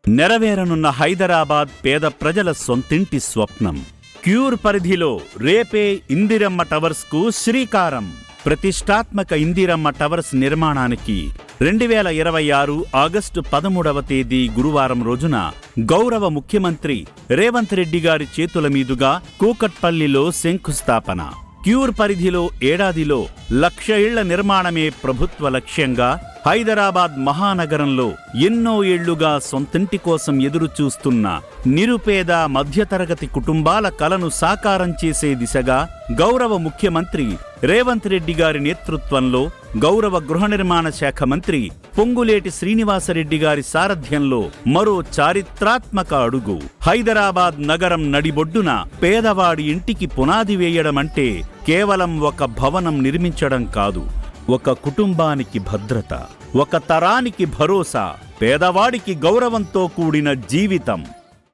నెరవేరనున్న హైదరాబాద్ పేద ప్రజల సొంతింటి స్వప్నం. క్యూర్ పరిధిలో రేపే ఇందిరమ్మ టవర్స్ కు శ్రీకారం. ప్రతిష్టాత్మక ఇందిరమ్మ టవర్స్ నిర్మాణానికి 2026 ఆగస్టు 13వ తేదీ గురువారం రోజున గౌరవ ముఖ్యమంత్రి రేవంత్ రెడ్డి గారి చేతుల మీదుగా కూకట్పల్లిలో శంకుస్థాపన. క్యూర్ పరిధిలో ఏడాదిలో 1,00,000 ఇళ్ల నిర్మాణమే ప్రభుత్వ లక్ష్యంగా హైదరాబాద్ మహానగరంలో ఎన్నో ఏళ్లుగా సొంతింటి కోసం ఎదురుచూస్తున్న నిరుపేద మధ్యతరగతి కుటుంబాల కలను సాకారం చేసే దిశగా గౌరవ ముఖ్యమంత్రి రేవంత్ రెడ్డి గారి నేతృత్వంలో గౌరవ గృహ నిర్మాణ శాఖ మంత్రి పొంగులేటి శ్రీనివాసరెడ్డి గారి సారథ్యంలో మరో చారిత్రాత్మక అడుగు. హైదరాబాద్ నగరం నడిబొడ్డున పేదవాడి ఇంటికి పునాది వేయడమంటే కేవలం ఒక భవనం నిర్మించడం కాదు, ఒక కుటుంబానికి భద్రత, ఒక తరానికి భరోసా, పేదవాడికి గౌరవంతో కూడిన జీవితం.